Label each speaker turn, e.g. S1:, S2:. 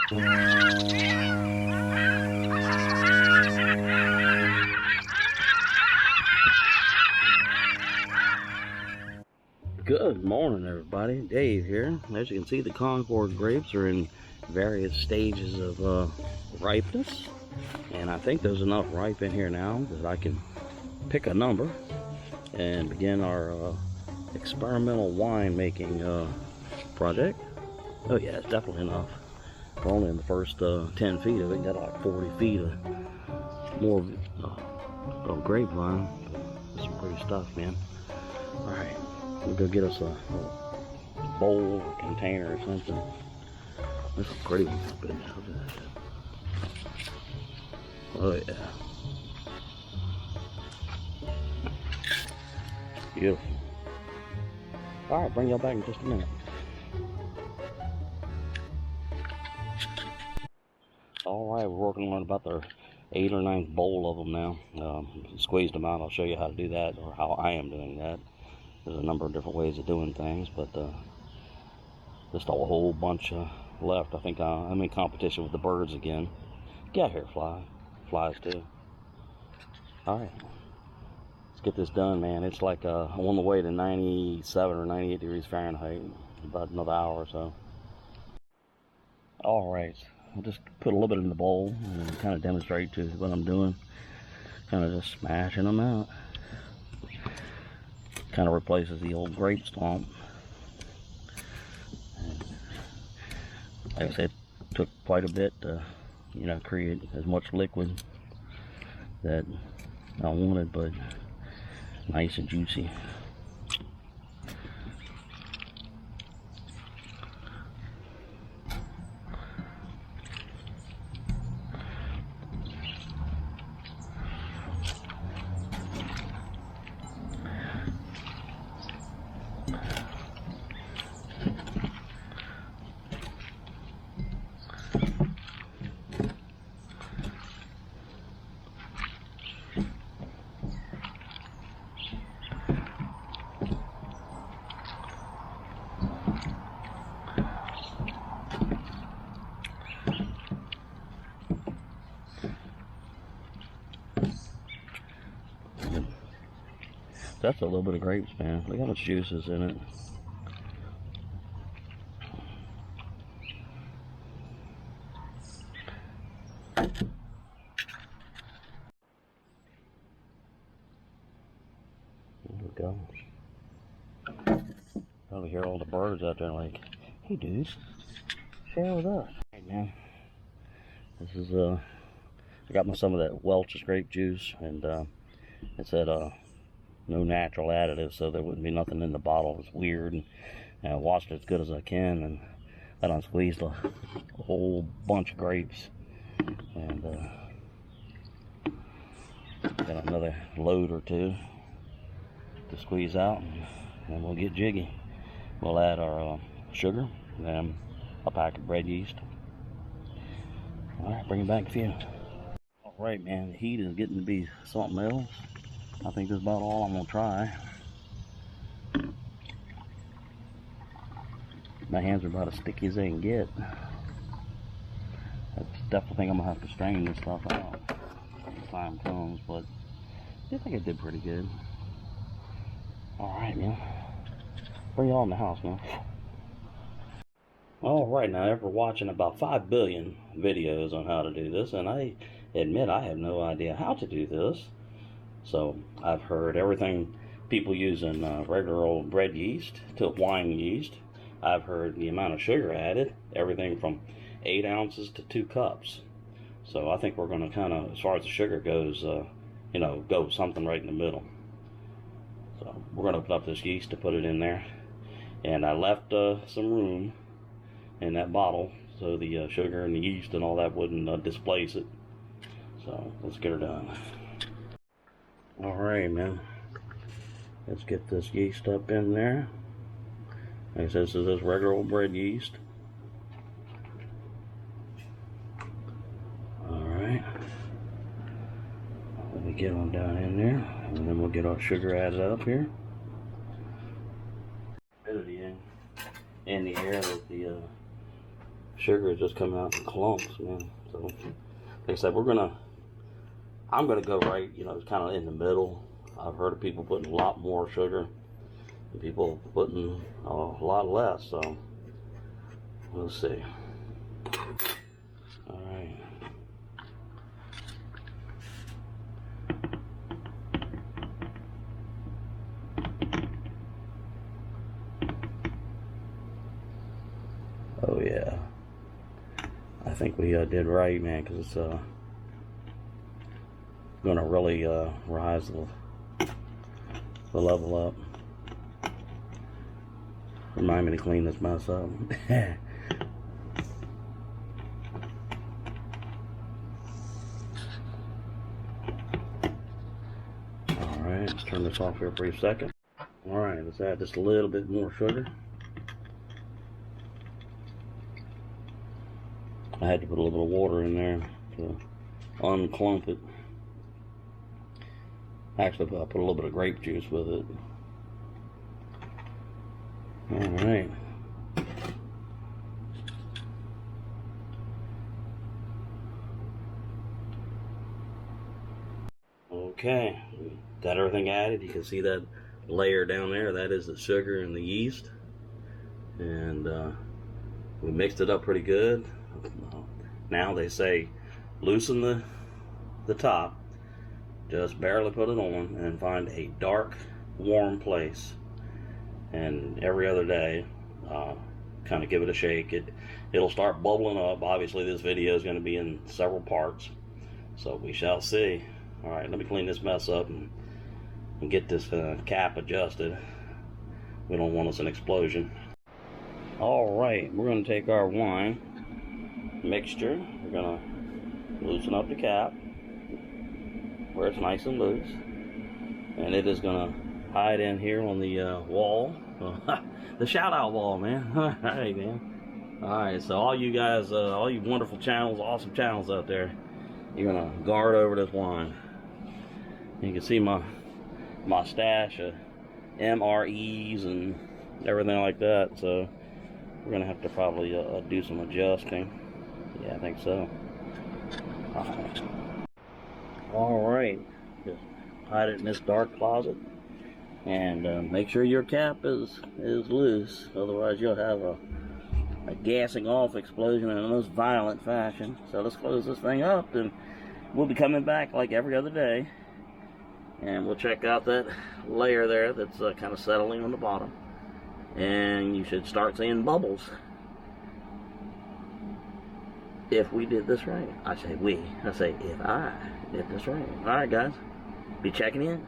S1: Good morning, everybody. Dave here. As you can see, the Concord grapes are in various stages of ripeness, and I think there's enough ripe in here now that I can pick a number and begin our experimental wine making project. Oh yeah, it's definitely enough. We're only in the first 10 feet of it. Got like 40 feet of more of grapevine. Some pretty stuff, man. All right. We'll go get us a bowl or container or something. This is pretty one. Look at that. Oh yeah. Beautiful. Alright, bring y'all back in just a minute. Alright, we're working on about their 8th or 9th bowl of them now. Squeezed them out. I'll show you how to do that, or how I am doing that. There's a number of different ways of doing things, but just a whole bunch left. I think I'm in competition with the birds again. Get here, flies too. All right, let's get this done, man. It's like I'm on the way to 97 or 98 degrees Fahrenheit. About another hour or so. All right, I'll just put a little bit in the bowl and kind of demonstrate to what I'm doing. Kind of just smashing them out. Kind of replaces the old grape stomp. And like I said, it took quite a bit to, create as much liquid that I wanted, but nice and juicy. That's a little bit of grapes, man. Look how much juice is in it. There we go. Probably hear all the birds out there like, hey dudes, share with us. Hey man, this is I got some of that Welch's grape juice, and it said no natural additives, so there wouldn't be nothing in the bottle. It was weird, and I washed it as good as I can, and I done squeezed a whole bunch of grapes, and got another load or two to squeeze out, and then we'll get jiggy. We'll add our sugar and a pack of bread yeast. All right, bring it back to you. All right, man, the heat is getting to be something else. I think that's about all I'm gonna try. My hands are about as sticky as they can get. I definitely think I'm gonna have to strain this stuff out when the time comes, but I think I did pretty good. All right, man. Bring y'all in the house, man. All right, now after watching about 5 billion videos on how to do this, and I admit I have no idea how to do this. So I've heard everything, people using regular old bread yeast to wine yeast. I've heard the amount of sugar added, everything from 8 ounces to 2 cups. So I think we're going to kind of, as far as the sugar goes, go something right in the middle. So we're going to open up this yeast to put it in there. And I left some room in that bottle so the sugar and the yeast and all that wouldn't displace it. So let's get her done. All right, man. Let's get this yeast up in there. Like I said, this is this regular old bread yeast. All right. Let me get on down in there, and then we'll get our sugar added up here. Humidity in the air that the sugar is just coming out in clumps, man. So, like I said, I'm gonna go right, you know, kind of in the middle. I've heard of people putting a lot more sugar, and people putting a lot less. So, we'll see. All right. Oh yeah, I think we did right, man, because it's gonna really rise the level up. Remind me to clean this mess up. All right, let's turn this off here for a second. All right, let's add just a little bit more sugar. I had to put a little bit of water in there to unclump it. Actually, I put a little bit of grape juice with it. Alright. Okay, got everything added. You can see that layer down there. That is the sugar and the yeast. And we mixed it up pretty good. Now they say loosen the top, just barely put it on, and find a dark, warm place. And every other day, kind of give it a shake. It'll start bubbling up. Obviously, this video is going to be in several parts, so we shall see. All right, let me clean this mess up and get this cap adjusted. We don't want us an explosion. All right, we're going to take our wine mixture. We're gonna loosen up the cap where it's nice and loose, and it is gonna hide in here on the wall, the shout out wall, man. All right, man. All right, so all you guys, all you wonderful channels, awesome channels out there, you're gonna guard over this wine. You can see my stash of MREs and everything like that, so we're gonna have to probably do some adjusting. Yeah, I think so. Alright, just hide it in this dark closet, and make sure your cap is loose, otherwise you'll have a gassing off explosion in the most violent fashion. So let's close this thing up, and we'll be coming back like every other day, and we'll check out that layer there that's kind of settling on the bottom, and you should start seeing bubbles if we did this right. I say we. I say if I did this right. Alright guys, be checking in.